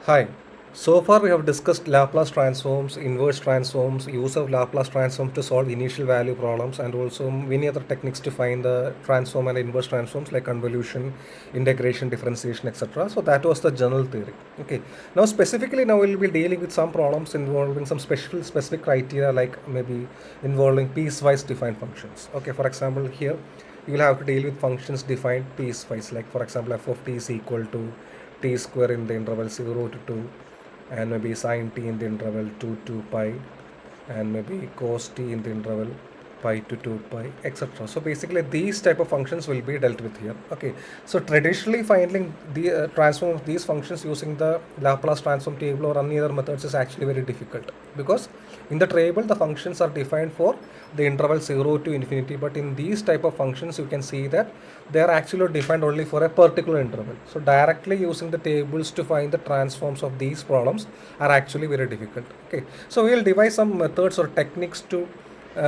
Hi. So far we have discussed Laplace transforms, inverse transforms, use of Laplace transforms to solve initial value problems, and also many other techniques to find the transform and inverse transforms like convolution, integration, differentiation, etc. So that was the general theory. Okay. Now we'll be dealing with some problems involving some specific criteria like maybe involving piecewise defined functions. Okay. For example, here you will have to deal with functions defined piecewise, like for example f of t is equal to t square in the interval 0 to 2, and maybe sine t in the interval 2 to pi, and maybe cos t in the interval pi to 2 pi, etc. So basically these type of functions will be dealt with here. Okay, so traditionally finding the transform of these functions using the Laplace transform table or any other methods is actually very difficult, because in the table the functions are defined for the interval 0 to infinity, but in these type of functions you can see that they are actually defined only for a particular interval. So directly using the tables to find the transforms of these problems are actually very difficult. Okay, so we will devise some methods or techniques to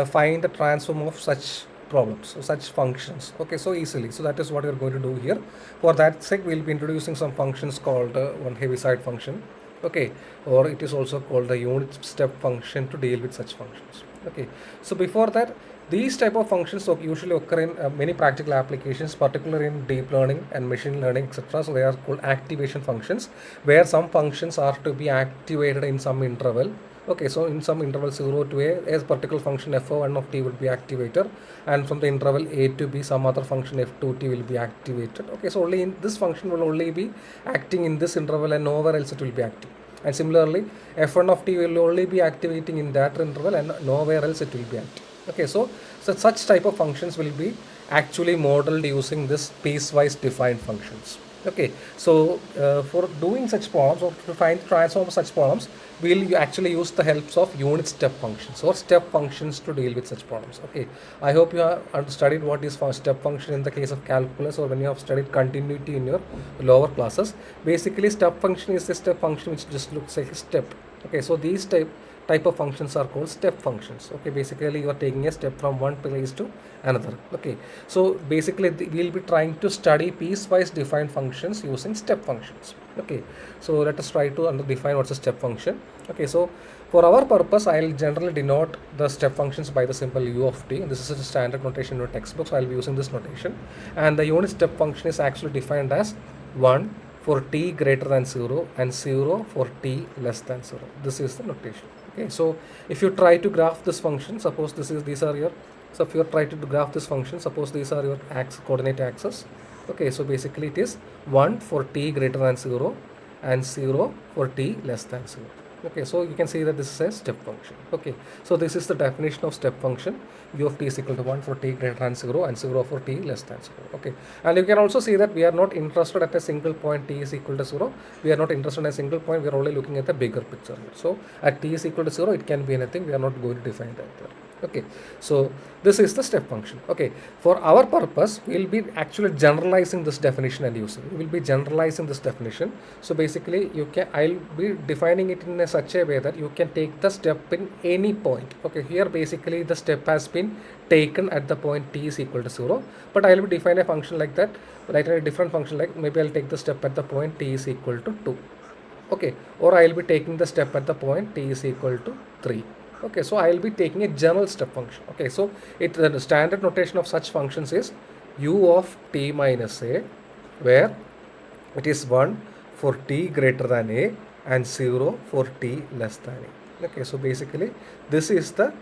find the transform of such problems, so such functions. Okay, so easily. So that is what we are going to do here. For that sake, we will be introducing some functions called one Heaviside function. Okay, or it is also called the unit step function to deal with such functions. Okay, so before that, these type of functions usually occur in many practical applications, particularly in deep learning and machine learning, etc. So they are called activation functions, where some functions are to be activated in some interval. Okay, so in some interval 0 to a particular function f1 of t would be activated, and from the interval a to b some other function f2t will be activated. Okay, so only in this function will only be acting in this interval and nowhere else it will be active. And similarly, f1 of t will only be activating in that interval and nowhere else it will be active. Okay, so such type of functions will be actually modeled using this piecewise defined functions. Okay, so for doing such problems or to find transform such problems, we'll actually use the helps of unit step functions or step functions to deal with such problems. Okay, I hope you have studied what is step function in the case of calculus, or when you have studied continuity in your lower classes. Basically, step function is a step function which just looks like a step. Okay, so these type of functions are called step functions. Okay, basically you are taking a step from one place to another. Okay, so basically we'll be trying to study piecewise defined functions using step functions. Okay, so let us try to define what's a step function. Okay, so for our purpose, I'll generally denote the step functions by the symbol u of t. This is a standard notation in your textbook, so I'll be using this notation. And the unit step function is actually defined as 1 for t greater than 0 and 0 for t less than 0. This is the notation. Okay, so if you try to graph this function, suppose these are your, so if you try to graph this function, suppose these are your coordinate axes. Okay, so basically it is 1 for t greater than 0 and 0 for t less than 0. Okay, so you can see that this is a step function. Okay, so this is the definition of step function. U of t is equal to 1 for t greater than 0 and 0 for t less than 0. Okay, and you can also see that we are not interested at a single point t is equal to 0. We are not interested in a single point. We are only looking at the bigger picture here. So at t is equal to 0, it can be anything. We are not going to define that there. Okay, so this is the step function. Okay, for our purpose, we will be actually generalizing this definition and using. We will be generalizing this definition. So basically, I'll be defining it in such a way that you can take the step in any point. Okay, here basically the step has been taken at the point t is equal to 0, but I'll be defining a function like that, like a different function, like maybe I'll take the step at the point t is equal to 2. Okay, or I'll be taking the step at the point t is equal to 3. Okay, so I will be taking a general step function. Okay, so the standard notation of such functions is u of t minus a, where it is 1 for t greater than a and 0 for t less than a. Okay, so basically this is the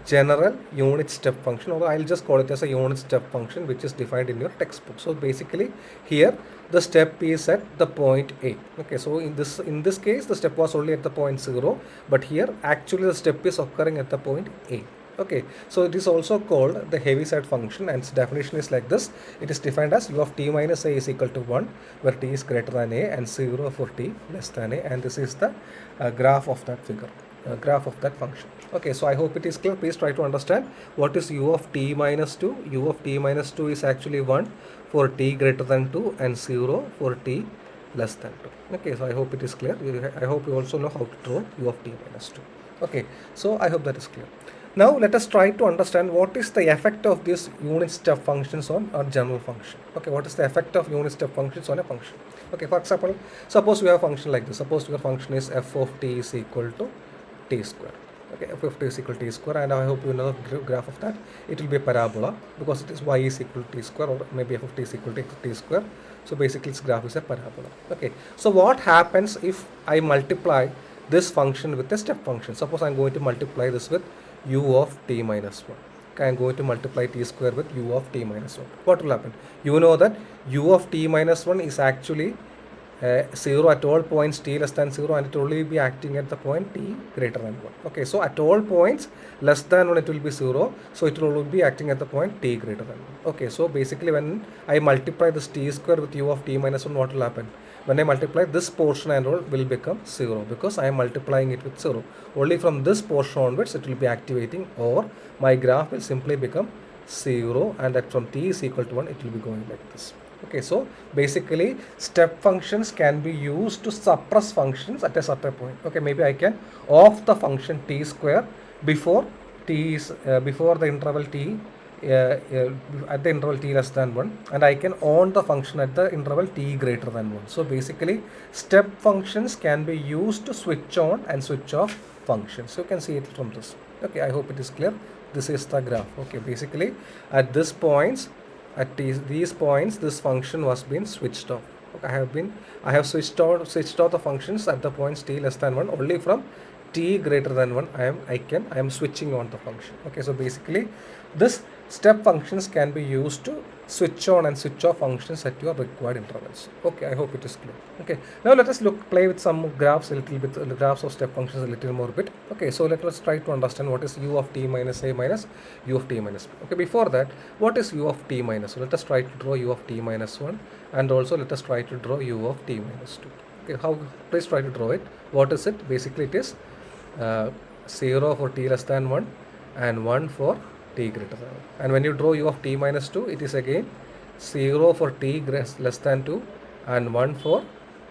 general unit step function, or I'll just call it as a unit step function, which is defined in your textbook. So basically here the step is at the point A. Okay, so in this case the step was only at the point 0, but here actually the step is occurring at the point A. Okay, so it is also called the Heaviside function, and its definition is like this. It is defined as u of t minus a is equal to 1, where t is greater than a and 0 for t less than a, and this is the graph of that figure. Graph of that function. Okay, so I hope it is clear. Please try to understand what is u of t minus 2. U of t minus 2 is actually 1 for t greater than 2 and 0 for t less than 2. Okay, so I hope it is clear. I hope you also know how to draw u of t minus 2. Okay, so I hope that is clear. Now let us try to understand what is the effect of these unit step functions on a general function. Okay, what is the effect of unit step functions on a function? Okay, for example, suppose we have a function like this. Suppose your function is f of t is equal to t square. Okay, f of t is equal to t square, and I hope you know the graph of that. It will be a parabola because it is y is equal to t square, or maybe f of t is equal to t square. So basically, its graph is a parabola. Okay, so what happens if I multiply this function with a step function? Suppose I'm going to multiply this with u of t minus 1. Okay, I'm going to multiply t square with u of t minus 1. What will happen? You know that u of t minus 1 is actually 0 at all points t less than 0, and it will only be acting at the point t greater than 1. Okay, so at all points less than 1 it will be 0, so it will only be acting at the point t greater than 1. Okay, so basically when I multiply this t square with u of t minus 1, what will happen? When I multiply this portion and all will become 0 because I am multiplying it with 0. Only from this portion onwards it will be activating, or my graph will simply become 0, and that from t is equal to 1 it will be going like this. Okay, so basically step functions can be used to suppress functions at a certain point. Okay, maybe I can off the function t square before t is before the interval t at the interval t less than 1, and I can on the function at the interval t greater than 1. So basically step functions can be used to switch on and switch off functions. So you can see it from this. Okay, I hope it is clear. This is the graph. Okay, basically at this points, at these points this function was being switched off. Okay, I have switched off the functions at the points t less than 1. Only from t greater than 1 I am switching on the function. Okay, so basically this step functions can be used to switch on and switch off functions at your required intervals. Okay, I hope it is clear. Okay, now let us play with some graphs a little bit, the graphs of step functions a little more bit. Okay, so let us try to understand what is u of t minus a minus u of t minus b. Okay, before that, what is u of t minus? So let us try to draw u of t minus 1, and also let us try to draw u of t minus 2. Okay, please try to draw it. What is it? Basically it is 0 for t less than 1 and 1 for t greater than 1. And when you draw u of t minus 2, it is again 0 for t less than 2 and 1 for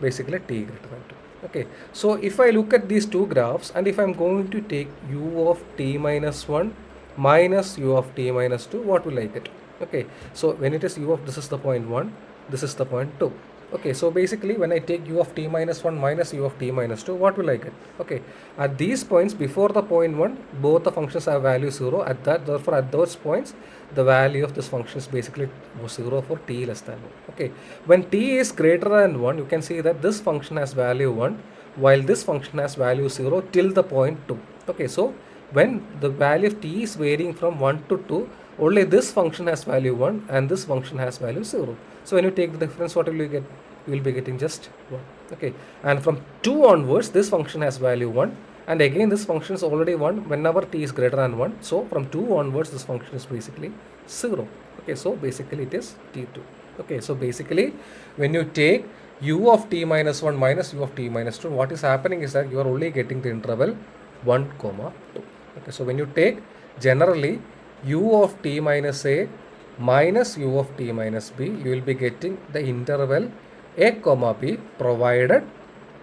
basically t greater than 2. Okay, so if I look at these two graphs, and if I am going to take u of t minus 1 minus u of t minus 2, what will I get? Okay, so when it is u of, this is the point 1, this is the point 2. Okay, so basically when I take u of t minus 1 minus u of t minus 2, what will I get? Okay, at these points before the point 1, both the functions have value 0. Therefore at those points the value of this function is basically 0 for t less than 1. Okay, when t is greater than 1, you can see that this function has value 1, while this function has value 0 till the point 2. Okay, so when the value of t is varying from 1 to 2, only this function has value 1 and this function has value 0. So when you take the difference, what will you get? You will be getting just 1. Okay, and from 2 onwards this function has value 1, and again this function is already 1 whenever t is greater than 1. So from 2 onwards this function is basically 0. Okay, so basically it is t2. Okay, so basically when you take u of t minus 1 minus u of t minus 2, what is happening is that you are only getting the interval 1, 2. Okay, so when you take generally u of t minus a minus u of t minus b, you will be getting the interval a comma b, provided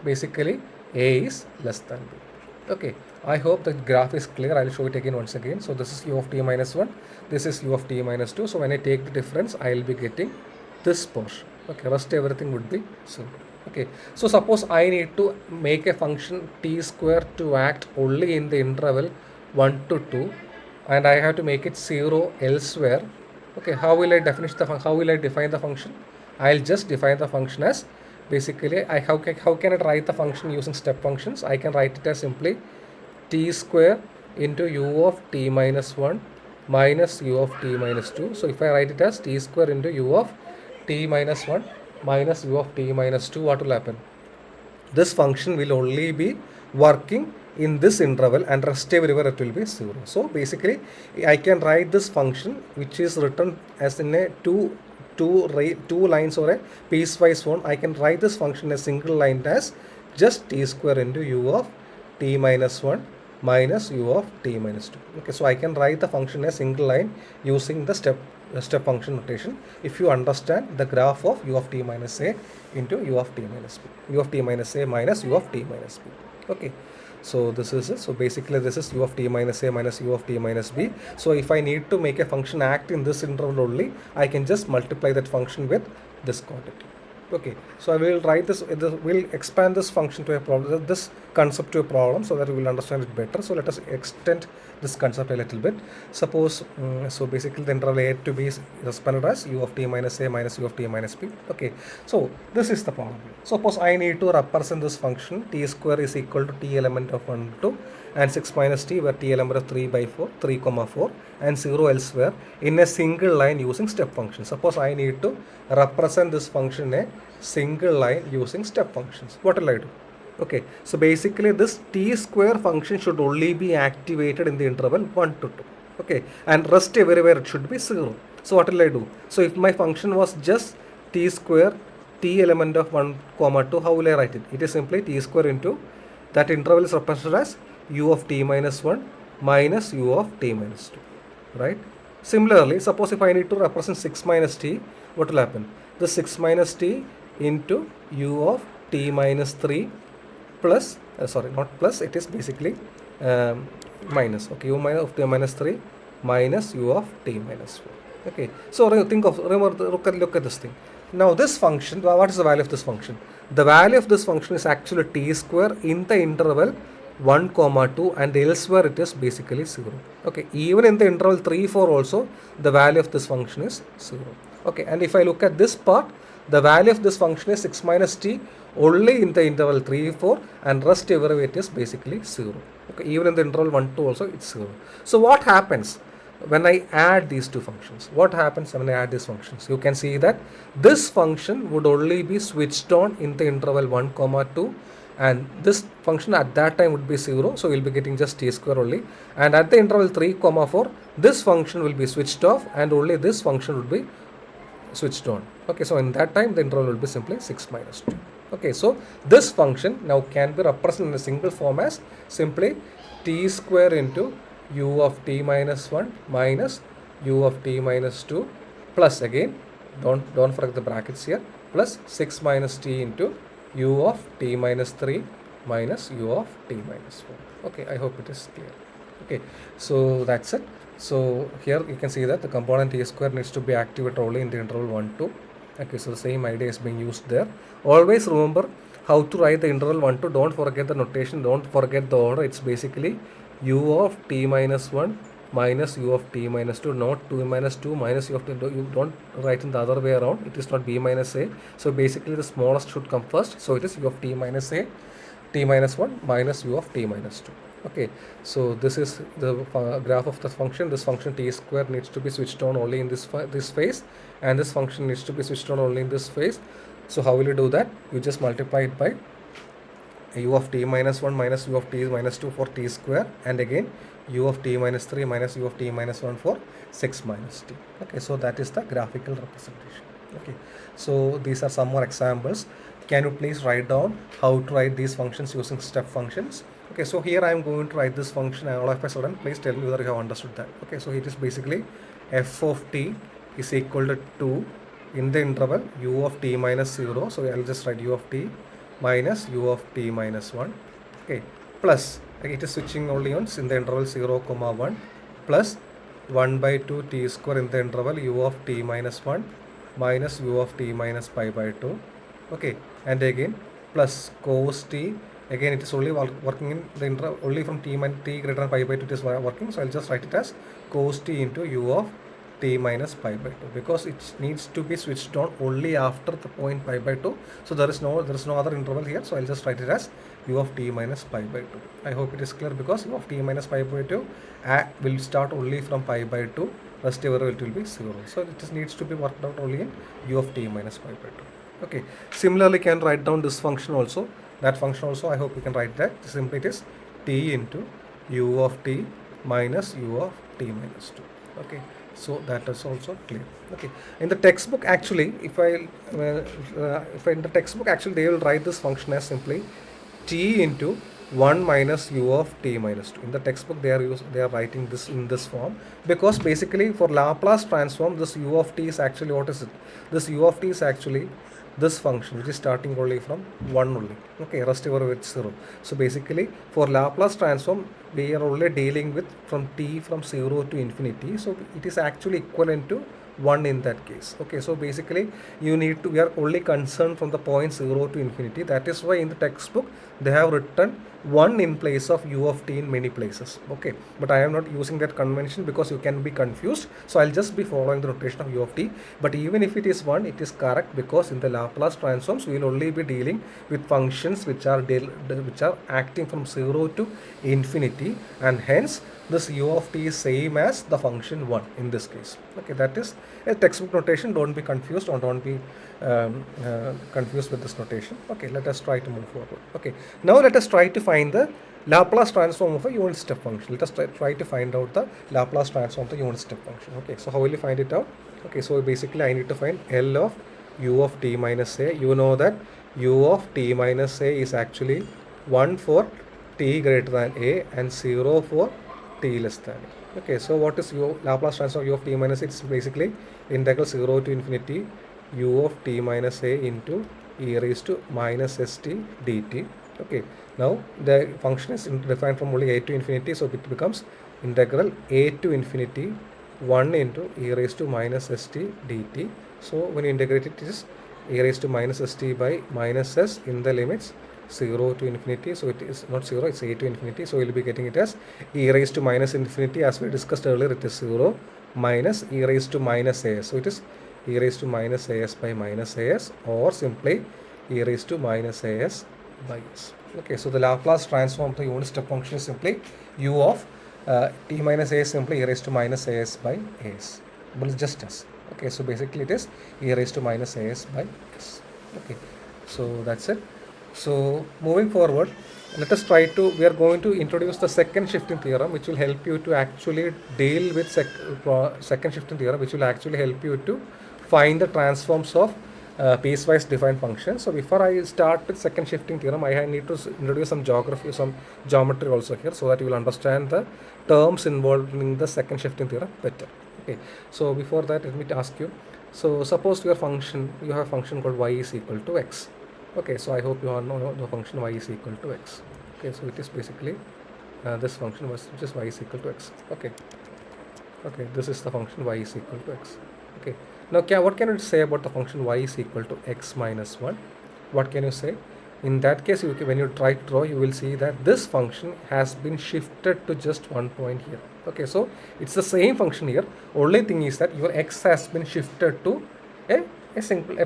basically a is less than b. Okay, I hope the graph is clear. I will show it again once again. So this is u of t minus 1, this is u of t minus 2. So when I take the difference, I will be getting this portion. Okay, rest everything would be 0. Okay, so suppose I need to make a function t square to act only in the interval 1 to 2, and I have to make it 0 elsewhere. Okay, how will I define the function? I'll just define the function as basically how can I write the function using step functions? I can write it as simply t square into u of t minus 1 minus u of t minus 2. So if I write it as t square into u of t minus 1 minus u of t minus 2, what will happen? This function will only be working in this interval, and rest everywhere it will be 0. So basically I can write this function which is written as in a two lines or a piecewise form. I can write this function as single line as just t square into u of t minus 1 minus u of t minus 2. Okay, so I can write the function as single line using the step function notation if you understand the graph of u of t minus a into u of t minus b, u of t minus a minus u of t minus b. Okay, so this is it. So basically this is u of t minus a minus u of t minus b. So if I need to make a function act in this interval only, I can just multiply that function with this quantity. Okay, so I will write this, we'll expand this function to a problem, this concept to a problem, so that we will understand it better. So let us extend this concept a little bit. Suppose, so basically the interval a to b is suspended as u of t minus a minus u of t minus b. Okay, so this is the problem. Suppose I need to represent this function t square is equal to t element of 1, 2 and 6 minus t, where t element of 3 by 4, 3 comma 4 and 0 elsewhere in a single line using step function. Suppose I need to represent this function in a single line using step functions. What will I do? Okay, so basically this t square function should only be activated in the interval 1 to 2. Okay, and rest everywhere it should be 0. So what will I do? So if my function was just t square, t element of 1 comma 2, how will I write it? It is simply t square into, that interval is represented as u of t minus 1 minus u of t minus 2, right? Similarly, suppose if I need to represent 6 minus t, what will happen? The 6 minus t into u of t minus 3 plus, sorry, not plus, it is basically minus. Okay, u of t minus 3 minus u of t minus 4. Okay, so think of, remember, look at this thing. Now this function, what is the value of this function? The value of this function is actually t square in the interval 1 comma 2 and elsewhere it is basically 0. Okay, even in the interval 3, 4 also the value of this function is 0. Okay, and if I look at this part, the value of this function is 6 minus t only in the interval 3, 4 and rest everywhere it is basically 0. Okay, even in the interval 1, 2 also it's 0. So what happens when I add these two functions? What happens when I add these functions? You can see that this function would only be switched on in the interval 1 comma 2 and this function at that time would be 0, so we'll be getting just t square only, and at the interval 3 comma 4 this function will be switched off and only this function would be switched on. Okay, so in that time the interval will be simply 6 minus 2. Okay, so this function now can be represented in a single form as simply t square into u of t minus 1 minus u of t minus 2 plus, again don't forget the brackets here, plus 6 minus t into u of t minus 3 minus u of t minus 4. Okay, I hope it is clear. Okay, so that's it. So here you can see that the component t square needs to be activated only in the interval 1, 2. Okay, so the same idea is being used there. Always remember how to write the interval 1, 2. Don't forget the notation, don't forget the order. It's basically u of t minus 1 minus u of t minus 2, not 2 minus 2 minus u of t. You don't write in the other way around. It is not b minus a. So basically the smallest should come first. So it is u of t minus a, t minus 1 minus u of t minus 2. Okay, so this is the graph of the function. This function t square needs to be switched on only in this phase, and this function needs to be switched on only in this phase. So how will you do that? You just multiply it by u of t minus 1 minus u of t minus 2 for t square, and again u of t minus 3 minus u of t minus 1 for 6 minus t. Okay, so that is the graphical representation. Okay, so these are some more examples. Can you please write down how to write these functions using step functions? Okay, so here I am going to write this function, and all of a sudden please tell me whether you have understood that. Okay, so it is basically f of t is equal to 2 in the interval u of t minus 0. So I will just write u of t minus u of t minus 1. Okay, plus, it is switching only once in the interval 0 comma 1 plus 1 by 2 t square in the interval u of t minus 1 minus u of t minus pi by 2. Okay, and again plus cos t, again it is only working in the interval only from t greater than pi by 2 it is working, so I'll just write it as cos t into u of t minus pi by 2, because it needs to be switched on only after the point pi by 2. So there is no other interval here, so I'll just write it as u of t minus pi by 2. I hope it is clear, because u of t minus pi by 2 will start only from pi by 2, rest everywhere it will be 0. So it needs to be worked out only in u of t minus pi by 2. Okay, similarly can write down this function also. That function also I hope you can write that. Simply it is t into u of t minus u of t minus 2. Okay, so that is also clear. Okay, in the textbook actually, if in the textbook actually they will write this function as simply t into 1 minus u of t minus 2. In the textbook they are writing this in this form, because basically for Laplace transform this u of t is actually, what is it? This u of t is actually this function which is starting only from 1 only. Okay, rest everywhere it's 0. So basically for Laplace transform we are only dealing with from t from 0 to infinity, so it is actually equivalent to 1 in that case. Okay, so basically we are only concerned from the point 0 to infinity. That is why in the textbook they have written 1 in place of u of t in many places. Okay, but I am not using that convention because you can be confused, so I'll just be following the notation of u of t. But even if it is 1, it is correct, because in the Laplace transforms we will only be dealing with functions which are acting from 0 to infinity, and hence this u of t is same as the function 1 in this case. Okay, that is a textbook notation. Don't be confused, or don't be confused with this notation. Okay, let us try to move forward. Okay, now let us try to find the Laplace transform of a unit step function. Let us try to find out the Laplace transform of the unit step function. Okay, so how will you find it out? Okay, so basically I need to find L of u of t minus a. You know that u of t minus a is actually 1 for t greater than a and 0 for t less than a. Okay, so what is Laplace transform u of t minus a? It's basically integral 0 to infinity u of t minus a into e raised to minus st dt. Okay, now the function is defined from only a to infinity, so it becomes integral a to infinity 1 into e raised to minus st dt. So when you integrate it, it is e raised to minus st by minus s in the limits 0 to infinity. So it is not 0, it's a to infinity. So you'll be getting it as e raised to minus infinity. As we discussed earlier, it is 0 minus e raised to minus as. So it is e raised to minus as by minus as, or simply e raised to minus as by s. Okay, so the Laplace transform of the unit step function is simply u of t minus a is simply e raised to minus as by as, but it's just s. Okay, so basically it is e raised to minus as by s. Okay, so that's it. So moving forward, let us try to, we are going to introduce the second shifting theorem, which will help you to actually deal with second shifting theorem, which will actually help you to find the transforms of piecewise defined functions. So before I start with second shifting theorem, I need to introduce some geometry also here, so that you will understand the terms involved in the second shifting theorem better. Okay, so before that, let me ask you, so suppose you have a function called y is equal to x. Okay, so I hope you all know the function y is equal to x. Okay, so it is basically this function which is y is equal to x. Okay, this is the function y is equal to x. Okay, now what can you say about the function y is equal to x minus 1? What can you say? In that case, when you try to draw, you will see that this function has been shifted to just one point here. Okay, so it's the same function here. Only thing is that your x has been shifted to a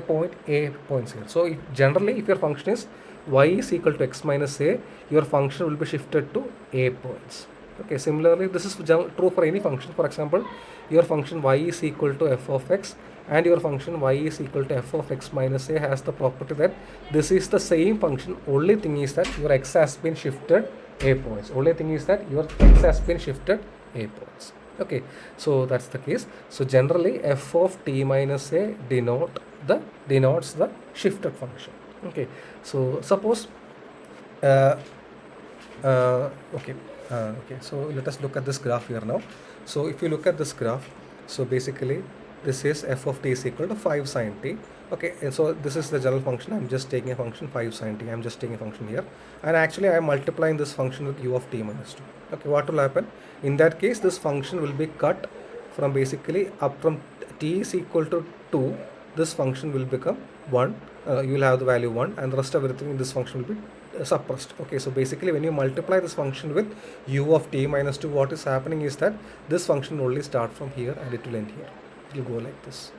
point a points here. So generally, if your function is y is equal to x minus a, your function will be shifted to a points. Okay, similarly, this is true for any function. For example, your function y is equal to f of x and your function y is equal to f of x minus a has the property that this is the same function. Only thing is that your x has been shifted a points. Only thing is that your x has been shifted a points. Okay, so that's the case. So generally, f of t minus a denotes the shifted function. Okay, so suppose okay, so let us look at this graph here now. So if you look at this graph, so basically this is f of t is equal to 5 sine t. Okay, and so this is the general function. I'm just taking a function 5 sine t. I'm just taking a function here, and actually I am multiplying this function with u of t minus 2. Okay, what will happen? In that case, this function will be cut from basically up from t is equal to 2. This function will become 1. You will have the value 1, and the rest of everything in this function will be suppressed. Okay, so basically when you multiply this function with u of t minus 2, what is happening is that this function will only start from here and it will end here. It will go like this.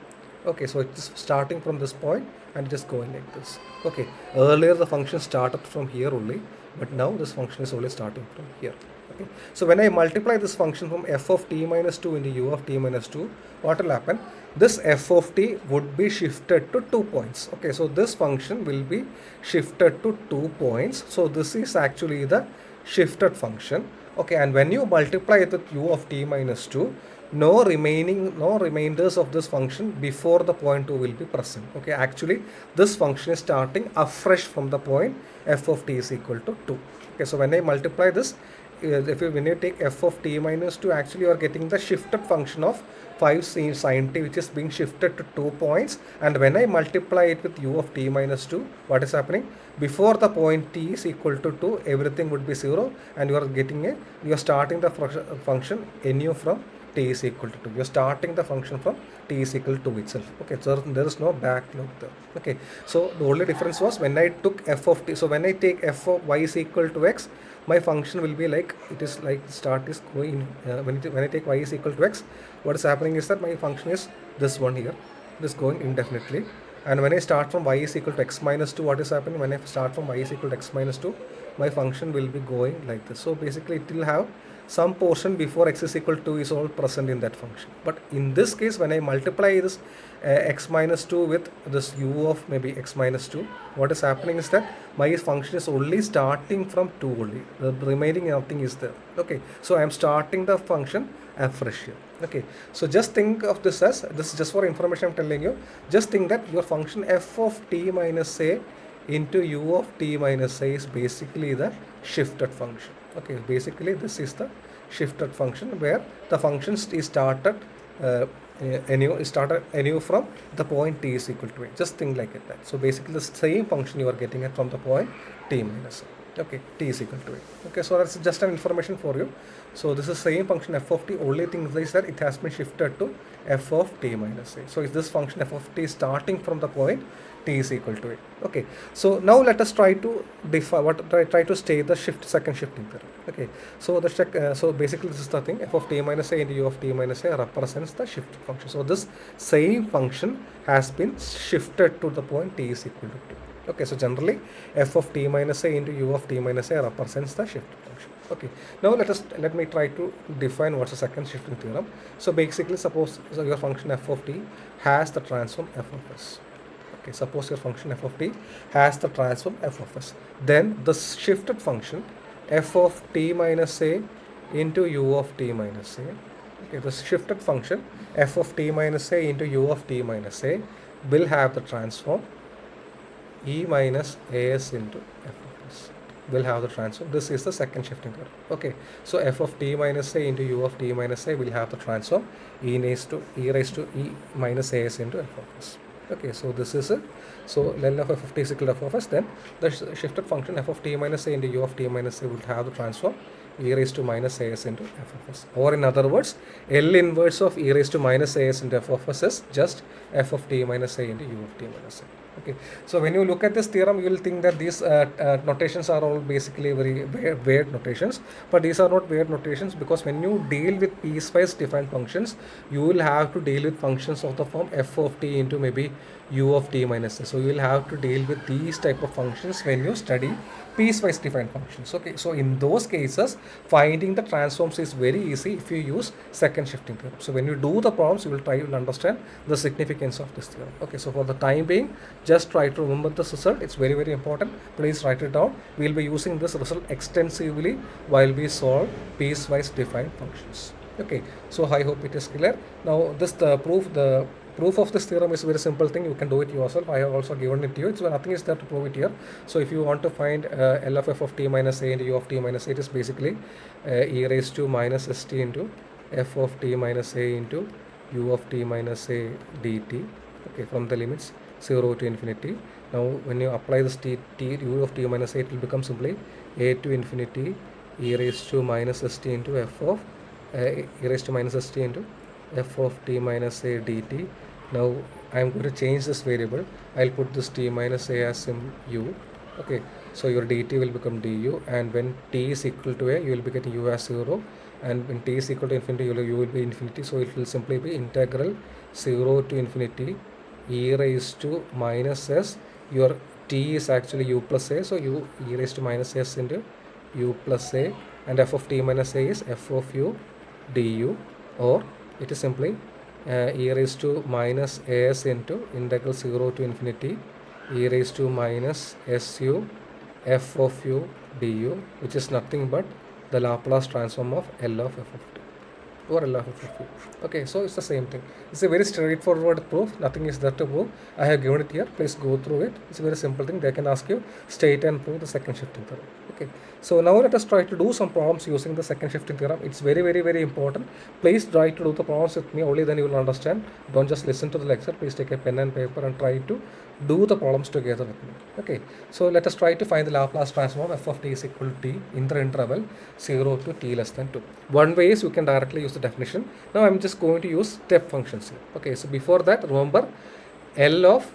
Okay, so it is starting from this point and it is going like this. Okay, earlier the function started from here only, but now this function is only starting from here. Okay, so when I multiply this function from f of t minus 2 into u of t minus 2, what will happen? This f of t would be shifted to 2 points. Okay, so this function will be shifted to 2 points. So this is actually the shifted function. Okay, and when you multiply it with u of t minus 2, no remainders of this function before the point 2 will be present. Okay, actually this function is starting afresh from the point f of t is equal to 2. Okay, so when I multiply this, when you take f of t minus 2, actually you are getting the shifted function of 5 sine t, which is being shifted to 2 points. And when I multiply it with u of t minus 2, what is happening? Before the point t is equal to 2, everything would be 0, and you are starting the function nu from t is equal to 2. You're starting the function from t is equal to 2 itself. Okay, so there is no back loop there. Okay, so the only difference was when I took f of t. So when I take f of y is equal to x, my function will be like, it is like start is going, when I take y is equal to x, what is happening is that my function is this one here. It is going indefinitely. And when I start from y is equal to x minus 2, what is happening? When I start from y is equal to x minus 2, my function will be going like this. So basically it will have some portion before x is equal to 2 is all present in that function. But in this case, when I multiply this x minus 2 with this u of maybe x minus 2, what is happening is that my function is only starting from 2 only. The remaining nothing is there. Okay, so I am starting the function afresh here. Okay, so just think of this as, this is just for information I'm telling you, just think that your function f of t minus a into u of t minus a is basically the shifted function. Okay, basically this is the shifted function where the function is started anew from the point t is equal to a. Just think like that. So basically the same function you are getting it from the point t minus a. Okay, t is equal to a. Okay, so that's just an information for you. So this is same function f of t, only thing is that it has been shifted to f of t minus a. So is this function f of t starting from the point t is equal to a. Okay, so now let us try to define try to state the second shifting theorem. Okay, so so basically this is the thing, f of t minus a into u of t minus a represents the shifted function. So this same function has been shifted to the point t is equal to 2. Okay, so generally f of t minus a into u of t minus a represents the shifted function. Okay, now let me try to define what's the second shifting theorem. So basically, suppose your function f of t has the transform f of s. Okay, suppose your function f of t has the transform f of s. Then the shifted function f of t minus a into u of t minus a. Okay, the shifted function f of t minus a into u of t minus a will have the transform e minus as into f of s. Will have the transform. This is the second shifting theorem. Okay, so f of t minus a into u of t minus a will have the transform e raised to e minus as into f of s. Okay, so this is it. So L of f of t is equal to f of s. Then the shifted function f of t minus a into u of t minus a will have the transform e raised to minus as into f of s. Or in other words, L inverse of e raised to minus as into f of s is just f of t minus a into u of t minus a. Okay, so when you look at this theorem, you will think that these notations are all basically very weird notations, but these are not weird notations, because when you deal with piecewise defined functions, you will have to deal with functions of the form f of t into maybe u of t minus a. So you will have to deal with these type of functions when you study piecewise defined functions. Okay, so in those cases, finding the transforms is very easy if you use second shifting theorem. So when you do the problems, you will try to understand the significance of this theorem. Okay, so for the time being, just try to remember this result. It's very, very important. Please write it down. We will be using this result extensively while we solve piecewise defined functions. Okay, so I hope it is clear. Now this the proof of this theorem is a very simple thing. You can do it yourself. I have also given it to you. It's nothing is there to prove it here. So if you want to find L of f of t minus a into u of t minus a, it is basically e raised to minus st into f of t minus a into u of t minus a dt. Okay, from the limits 0 to infinity. Now when you apply this u of t minus a, it will become simply a to infinity e raised to minus st into f of e raised to minus st into f of t minus a dt. Now I am going to change this variable. I'll put this t minus a as u. Okay, so your dt will become du, and when t is equal to a, you will be getting u as 0, and when t is equal to infinity, you will be infinity. So it will simply be integral 0 to infinity e raised to minus s. Your t is actually u plus a, so u e raised to minus s into u plus a, and f of t minus a is f of u du, or it is simply e raised to minus as into integral 0 to infinity e raised to minus su f of u du, which is nothing but the Laplace transform of L of f of t, or L of f of u. Okay, so it's the same thing. It's a very straightforward proof. Nothing is there to prove. I have given it here. Please go through it. It's a very simple thing. They can ask you state and prove the second shifting theorem. Okay, so now let us try to do some problems using the second shifting theorem. It's very, very, very important. Please try to do the problems with me. Only then you will understand. Don't just listen to the lecture. Please take a pen and paper and try to do the problems together with me. Okay, so let us try to find the Laplace transform f of t is equal to t in the interval 0 to t less than 2. One way is you can directly use the definition. Now I'm just going to use step functions here. Okay, so before that, remember L of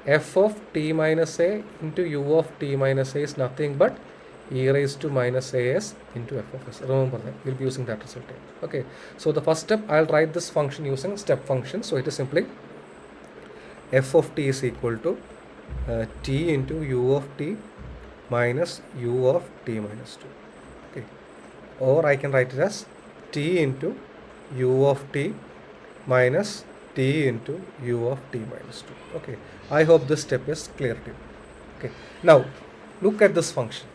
f of t minus a into u of t minus a is nothing but e raised to minus as into f of s. Remember that, we'll be using that result here. Okay, so the first step, I'll write this function using step function. So it is simply f of t is equal to t into u of t minus u of t minus 2. Okay, or I can write it as t into u of t minus t into u of t minus 2. Okay, I hope this step is clear to you. Okay, now look at this function,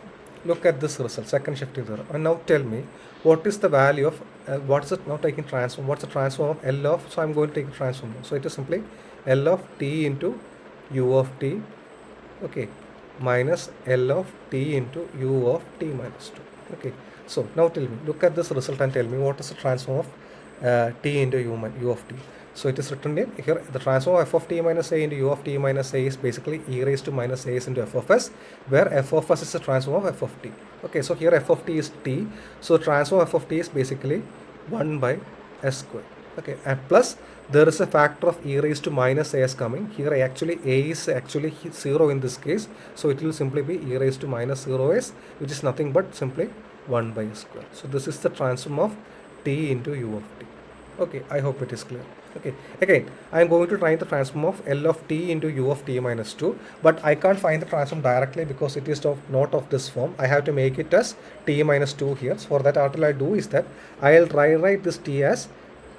look at this result, second shifting theorem, and now tell me what is the value of what is it now taking transform, what's the transform of L of, so I'm going to take a transform now. So it is simply L of t into u of t, okay, minus L of t into u of t minus 2. Okay, so now tell me, look at this result and tell me what is the transform of t into u of t. So it is written in here, the transform of f of t minus a into u of t minus a is basically e raised to minus a into f of s, where f of s is the transform of f of t. Okay, so here f of t is t, so transform of f of t is basically 1 by s square. Okay, and plus there is a factor of e raised to minus as coming here. Actually a is actually 0 in this case, so it will simply be e raised to minus 0s, which is nothing but simply 1 by s square. So this is the transform of t into u of t. Okay, I hope it is clear. Okay, again I am going to try the transform of L of t into u of t minus 2, but I can't find the transform directly because it is not of this form. I have to make it as t minus 2 here. So for that, what I'll do is that I'll rewrite this t as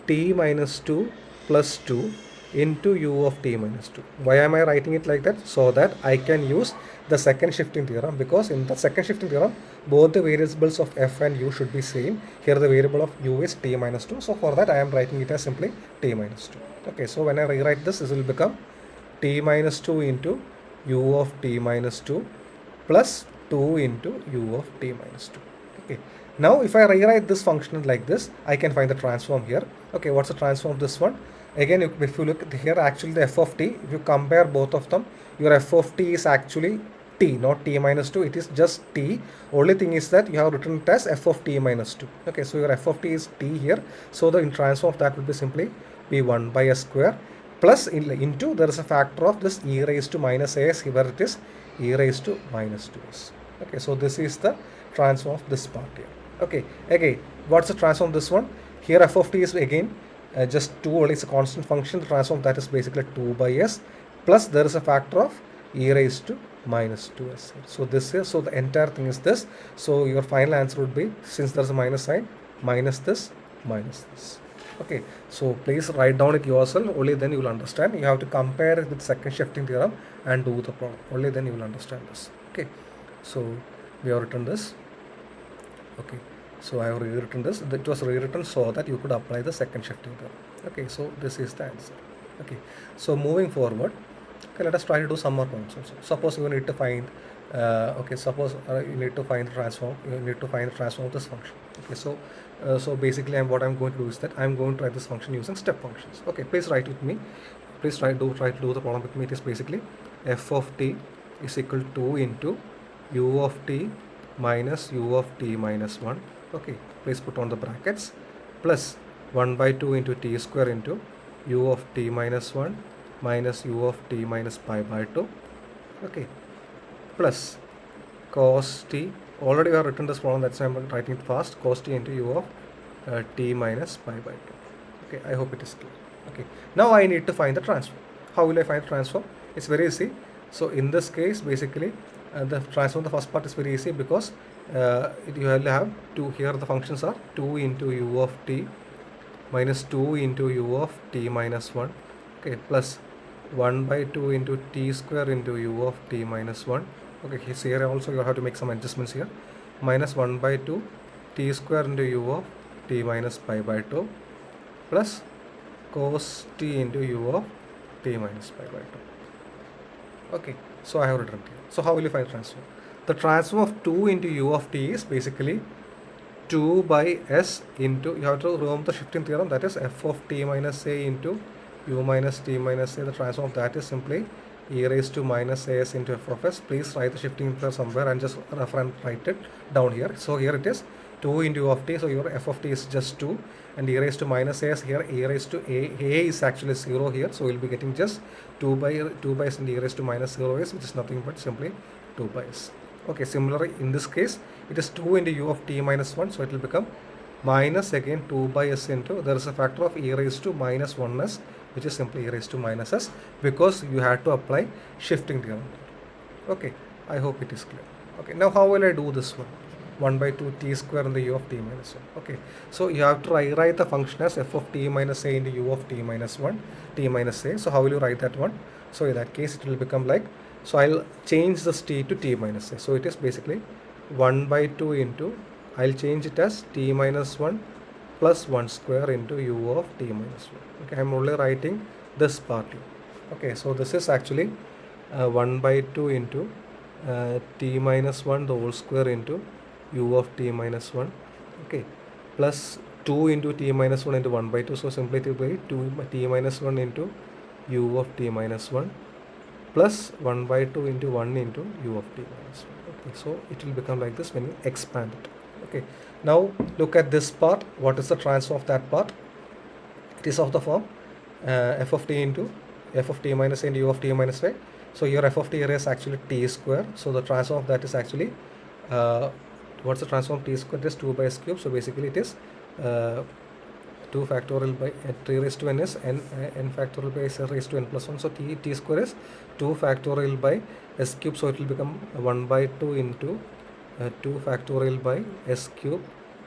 t minus 2 plus 2 into u of t minus 2. Why am I writing it like that? So that I can use the second shifting theorem, because in the second shifting theorem both the variables of f and u should be same. Here the variable of u is t minus 2, so for that I am writing it as simply t minus 2. Okay, so when I rewrite this, this will become t minus 2 into u of t minus 2 plus 2 into u of t minus 2. Okay, now if I rewrite this function like this, I can find the transform here. Okay, what's the transform of this one? Again, if you look here, actually the f of t, if you compare both of them, your f of t is actually t, not t minus 2, it is just t. Only thing is that you have written it as f of t minus 2. Okay, so your f of t is t here, so the transform of that will be simply be 1 by s square plus into there is a factor of this e raised to minus as, where it is e raised to minus 2s. Okay, so this is the transform of this part here. Okay, again, what's the transform of this one? Here f of t is again just 2 only, it's a constant function. The transform of that is basically 2 by s, plus there is a factor of e raised to minus 2s. So this is, so the entire thing is this. So your final answer would be, since there is a minus sign, minus this, minus this. Okay, so please write down it yourself, only then you will understand. You have to compare it with second shifting theorem and do the problem, only then you will understand this. Okay, so we have written this. Okay, so I have rewritten this. It was rewritten so that you could apply the second shifting theorem. Okay, so this is the answer. Okay, so moving forward, okay, let us try to do some more problems also. Suppose you need to find okay, suppose you need to find the transform, you need to find the transform of this function. Okay, so basically what I'm going to do is that I'm going to write this function using step functions. Okay, please write with me, please try to do the problem with me. It is basically f of t is equal to 2 into u of t minus u of t minus 1. Okay, please put on the brackets, plus 1 by 2 into t square into u of t minus 1 minus u of t minus pi by 2. Okay, plus cos t, already we have written this problem, that's why I'm writing it fast, cos t into u of t minus pi by 2. Okay, I hope it is clear. Okay, now I need to find the transform. How will I find the transform? It's very easy. So in this case, basically the transform, the first part is very easy, because you will have 2, here the functions are 2 into u of t minus 2 into u of t minus 1, okay, plus 1 by 2 into t square into u of t minus 1. Okay, here also you have to make some adjustments here, minus 1 by 2 t square into u of t minus pi by 2 plus cos t into u of t minus pi by 2. Okay, so I have written here. So how will you find transform? The transform of 2 into u of t is basically 2 by s into, you have to remember the shifting theorem, that is f of t minus a into u minus t minus a. The transform of that is simply e raised to minus as into f of s. Please write the shifting theorem somewhere and just refer and write it down here. So here it is 2 into u of t, so your f of t is just 2, and e raised to minus a is here, e raised to a is actually 0 here, so we'll be getting just 2 by s, and e raised to minus 0 is, which is nothing but simply 2 by s. Okay, similarly in this case it is 2 into u of t minus 1, so it will become minus again 2 by s into, there is a factor of e raised to minus 1s, which is simply e raised to minus s, because you had to apply shifting theorem. Okay, I hope it is clear. Okay, now how will I do this one? 1 by 2 t square in the u of t minus 1. Okay, so you have to rewrite the function as f of t minus a into u of t minus 1, t minus a. So how will you write that one? So in that case it will become like, so I'll change this t to t minus a. So it is basically 1 by 2 into, I'll change it as t minus 1 plus 1 square into u of t minus 1. Okay, I'm only writing this part here. Okay, so this is actually 1 by 2 into t minus 1 the whole square into u of t minus 1, okay, plus 2 into t minus 1 into 1 by 2, so simply to by 2 t minus 1 into u of t minus 1 plus 1 by 2 into 1 into u of t minus 1. Okay, so it will become like this when you expand it. Okay, now look at this part. What is the transform of that part? It is of the form f of t into f of t minus a into u of t minus a. So your f of t here is actually t square, so the transform of that is actually what's the transform of t square? It is 2 by s cube. So basically it is 2 factorial by 3 raised to n is n factorial by s raised to n plus 1. So t square is 2 factorial by s cube. So it will become 1 by 2 into 2 factorial by s cube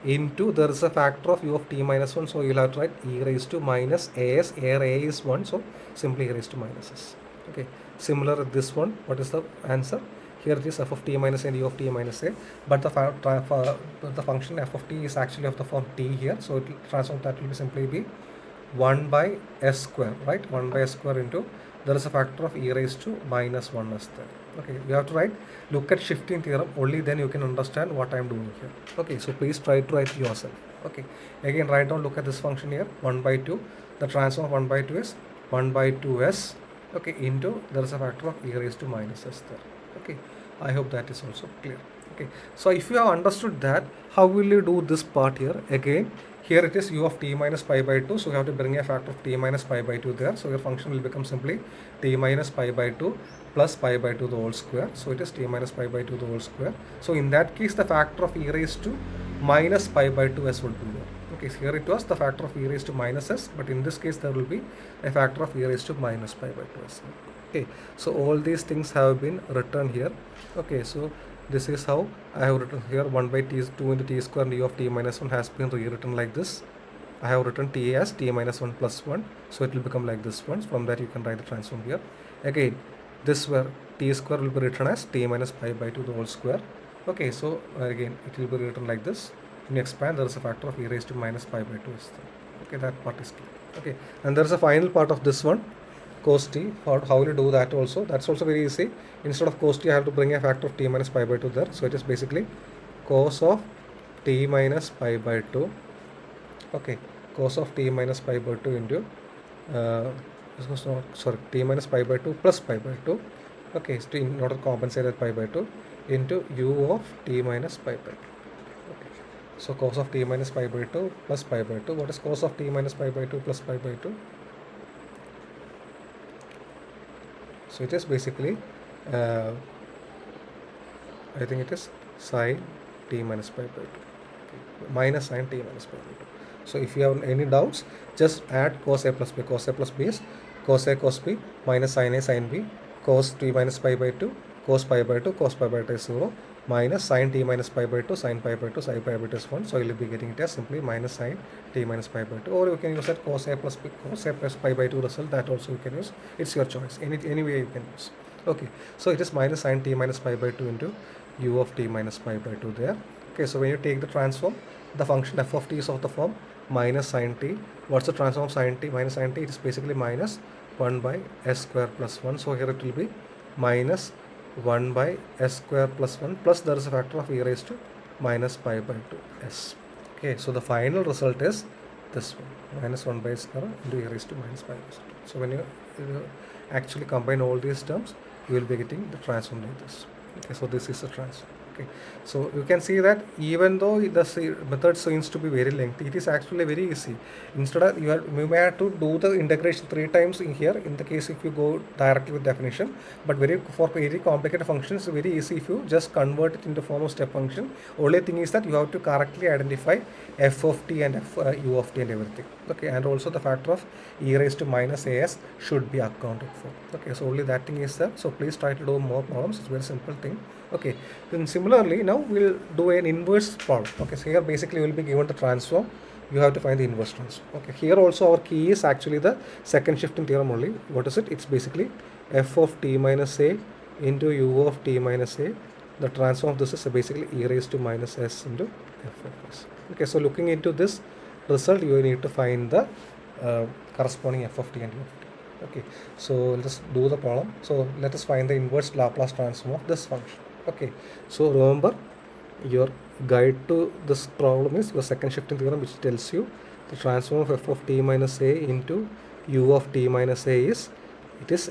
into, there is a factor of u of t minus 1. So you'll have to write e raised to minus as, here a is 1. So simply e raised to minus s. Okay, similar this one. What is the answer? Here it is f of t minus a and u of t minus a, but the function f of t is actually of the form t here, so it will transform, that will be simply be 1 by s square, right? 1 by s square into, there is a factor of e raised to minus 1 as there. Okay, you have to write, look at shifting theorem, only then you can understand what I am doing here. Okay, so please try to write yourself. Okay, again write down, look at this function here, 1 by 2, the transform of 1 by 2 is 1 by 2s, okay, into, there is a factor of e raised to minus s there. Okay, I hope that is also clear. Okay, so if you have understood that, how will you do this part here? Again, here it is u of t minus pi by 2, so you have to bring a factor of t minus pi by 2 there, so your function will become simply t minus pi by 2 plus pi by 2 the whole square, so it is t minus pi by 2 the whole square. So in that case the factor of e raised to minus pi by 2s would be there. Okay, so here it was the factor of e raised to minus s, but in this case there will be a factor of e raised to minus pi by 2s. Okay, so all these things have been written here. Okay, so this is how I have written here, 1 by t is 2 into t square and u of t minus 1 has been rewritten like this. I have written t as t minus 1 plus 1, so it will become like this one. From that you can write the transform here. Again, this where t square will be written as t minus pi by 2 the whole square. Okay, so again it will be written like this. When you expand, there is a factor of e raised to minus pi by 2 is there. Okay, that part is clear. Okay, and there is a final part of this one, cos t. How will you do that also? That's also very easy. Instead of cos t, I have to bring a factor of t minus pi by 2 there. So it is basically cos of t minus pi by 2. Okay, cos of t minus pi by 2 into t minus pi by 2 plus pi by 2. Okay, so in order to compensate that pi by 2 into u of t minus pi by 2. Okay, so cos of t minus pi by 2 plus pi by 2. What is cos of t minus pi by 2 plus pi by 2? So it is basically, I think it is sine t minus pi by 2, okay, minus sine t minus pi by 2. So if you have any doubts, just add cos a plus b. Cos a plus b is cos a cos b minus sine a sine b, cos t minus pi by 2, cos pi by 2, cos pi by 2 is 0, minus sine t minus pi by 2, sine pi by 2, sine pi by 2 is 1. So you will be getting it as simply minus sine t minus pi by 2, or you can use that cos a plus b, cos a plus pi by 2 result, that also you can use. It's your choice, any way you can use. Okay, so it is minus sine t minus pi by 2 into u of t minus pi by 2 there. Okay, so when you take the transform, the function f of t is of the form minus sine t. What's the transform of sine t minus sine t? It is basically minus 1 by s square plus 1. So here it will be minus 1 by s square plus 1 plus there is a factor of e raised to minus pi by 2 s. Okay, so the final result is this one, minus 1 by s square into e raised to minus pi by 2. So when you actually combine all these terms, you will be getting the transform like this. Okay, so this is the transform. Okay, so you can see that even though the method seems to be very lengthy, it is actually very easy. Instead of you may have to do the integration 3 times in here in the case if you go directly with definition, but for very complicated functions it's very easy if you just convert it into form of step function. Only thing is that you have to correctly identify f of t and u of t and everything. Okay, and also the factor of e raised to minus as should be accounted for. Okay, so only that thing is there. So please try to do more problems. It's a very simple thing. Okay, then similarly now we'll do an inverse problem. Okay, so here basically we'll be given the transform. You have to find the inverse transform. Okay, here also our key is actually the second shifting theorem only. What is it? It's basically f of t minus a into u of t minus a. The transform of this is basically e raised to minus s into f of s. Okay, so looking into this result, you need to find the corresponding f of t and u of t. Okay, so let's do the problem. So let us find the inverse Laplace transform of this function. Okay, so remember your guide to this problem is your second shifting theorem, which tells you the transform of f of t minus a into u of t minus a is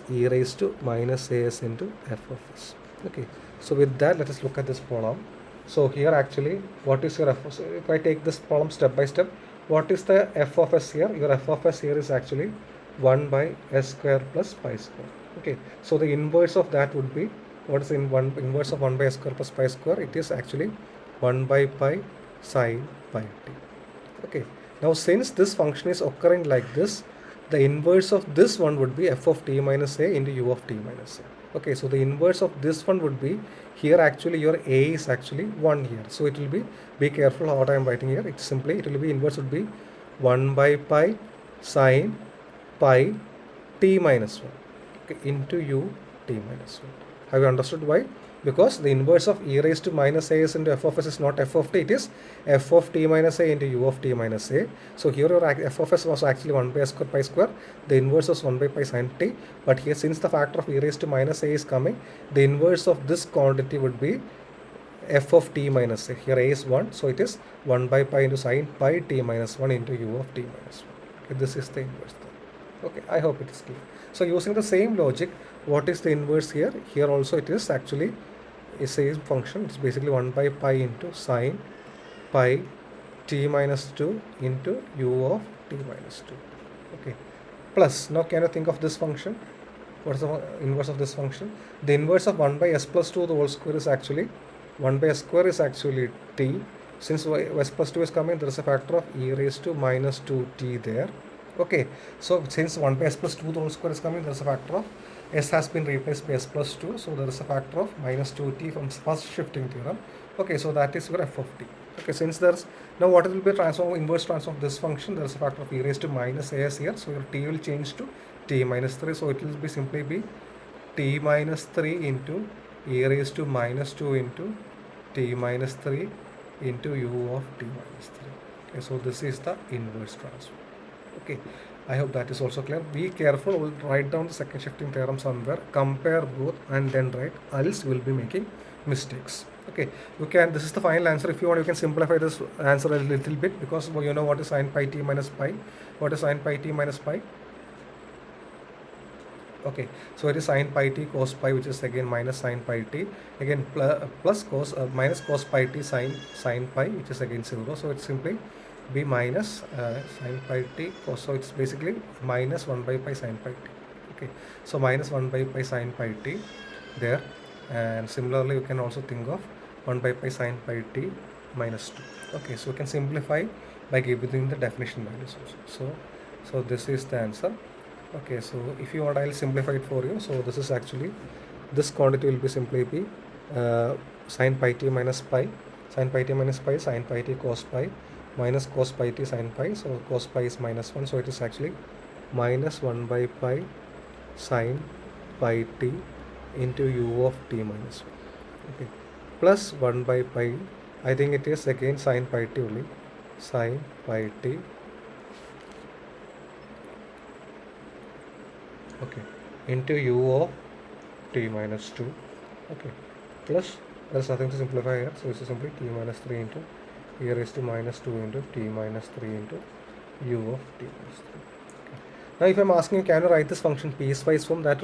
e raised to minus as into f of s. Okay, so with that let us look at this problem. So here actually what is your f? So if I take this problem step by step, what is the f of s here? Your f of s here is actually 1 by s square plus pi square. Okay, so the inverse of that would be, what is inverse of 1 by s square plus pi square? It is actually 1 by pi sine pi t. Okay, now since this function is occurring like this, the inverse of this one would be f of t minus a into u of t minus a. Okay, so the inverse of this one would be, here actually your a is actually 1 here. So it will be careful what I am writing here. It will be inverse would be 1 by pi sine pi t minus 1, okay, into u t minus 1. Have you understood why? Because the inverse of e raised to minus a s into f of s is not f of t, it is f of t minus a into u of t minus a. So here your f of s was actually 1 by s square pi square, the inverse was 1 by pi sine t, but here since the factor of e raised to minus a is coming, the inverse of this quantity would be f of t minus a. Here a is 1, so it is 1 by pi into sine pi t minus 1 into u of t minus 1. Okay, this is the inverse. Okay, I hope it is clear. So using the same logic, what is the inverse here? Here also it is actually a same function. It's basically 1 by pi into sine pi t minus 2 into u of t minus 2. Okay, plus now can you think of this function? What is the inverse of this function? The inverse of 1 by s plus 2 the whole square is actually 1 by s square is actually t. Since s plus 2 is coming, there is a factor of e raised to minus 2t there. Okay, so since 1 by s plus 2 the whole square is coming, there is a factor of s has been replaced by s plus 2, so there is a factor of minus 2t from first shifting theorem. Okay, so that is your f of t. Okay, since there's now what will be inverse transform of this function, there is a factor of e raised to minus as here, so your t will change to t minus 3, so it will be simply be t minus 3 into e raised to minus 2 into t minus 3 into u of t minus 3. Okay, so this is the inverse transform. Okay, I hope that is also clear. Be careful, we'll write down the second shifting theorem somewhere, compare both and then write, else we'll be making mistakes. Okay, you can, this is the final answer. If you want, you can simplify this answer a little bit, because you know what is sine pi t minus pi. What is sine pi t minus pi? Okay, so it is sine pi t cos pi, which is again minus sine pi t, again plus cos minus cos pi t sine pi, which is again 0. So it's simply be minus sine pi t cos, so it's basically minus 1 by pi sine pi t. Okay, so minus 1 by pi sine pi t there, and similarly you can also think of 1 by pi sine pi t minus 2. Okay, so you can simplify by giving the definition values also. So this is the answer. Okay, so if you want, I'll simplify it for you. So this is actually, this quantity will be simply be sine pi t minus pi, sine pi t minus pi, sine pi t cos pi, minus cos pi t sine pi. So cos pi is minus 1, so it is actually minus 1 by pi sine pi t into u of t minus 1. Okay, plus 1 by pi, I think it is again sine pi t only, sine pi t, okay, into u of t minus 2. Okay, plus there's nothing to simplify here, so this is simply t minus 3 into e raised to minus 2 into t minus 3 into u of t minus 3. Okay. Now if I'm asking you, can you write this function piecewise form, that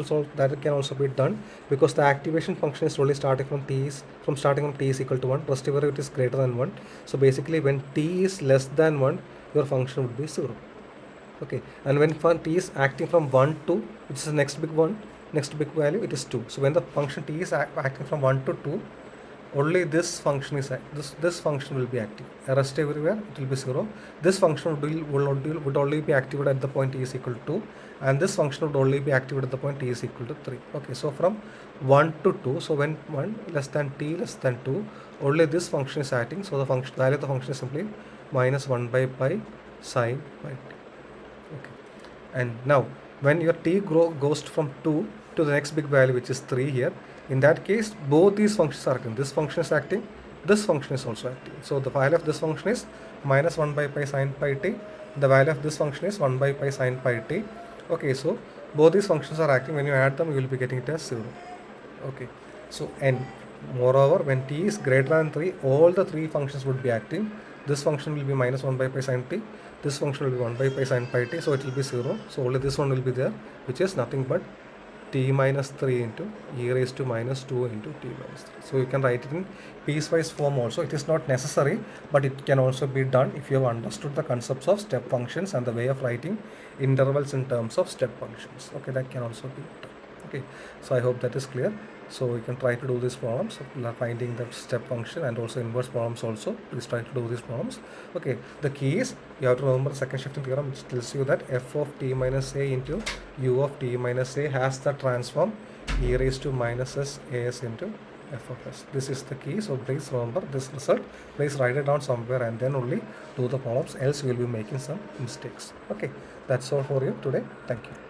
can also be done, because the activation function is only starting from t is equal to 1, rest derivative is greater than 1. So basically when t is less than 1, your function would be 0. Okay, and when t is acting from 1 to, which is the next big value, it is 2. So when the function t is acting from 1 to 2, only this function is this function will be active. Rest everywhere it will be 0. This function would only be activated at the point t is equal to 2, and this function would only be activated at the point t is equal to 3. Okay, so from 1 to 2, so when 1 less than t less than 2, only this function is acting. So the value of the function is simply minus 1 by pi sine pi t. Okay, and now when your t goes from 2 to the next big value, which is 3 here, in that case both these functions are acting. This function is acting, this function is also acting. So the value of this function is minus 1 by pi sine pi t, the value of this function is 1 by pi sine pi t. Okay, so both these functions are acting. When you add them, you will be getting it as 0. Okay, so and moreover, when t is greater than 3, all the three functions would be acting. This function will be minus 1 by pi sine t, this function will be 1 by pi sine pi t, so it will be 0. So only this one will be there, which is nothing but t minus 3 into e raised to minus 2 into t minus 3. So you can write it in piecewise form also. It is not necessary, but it can also be done if you have understood the concepts of step functions and the way of writing intervals in terms of step functions. Okay, that can also be done. Okay, so I hope that is clear. So you can try to do these problems, finding the step function and also inverse problems also. Please try to do these problems. Okay, the key is you have to remember the second shifting theorem, which tells you that f of t minus a into u of t minus a has the transform e raised to minus s as into f of s. This is the key. So please remember this result. Please write it down somewhere and then only do the problems, else you will be making some mistakes. Okay, that's all for you today. Thank you.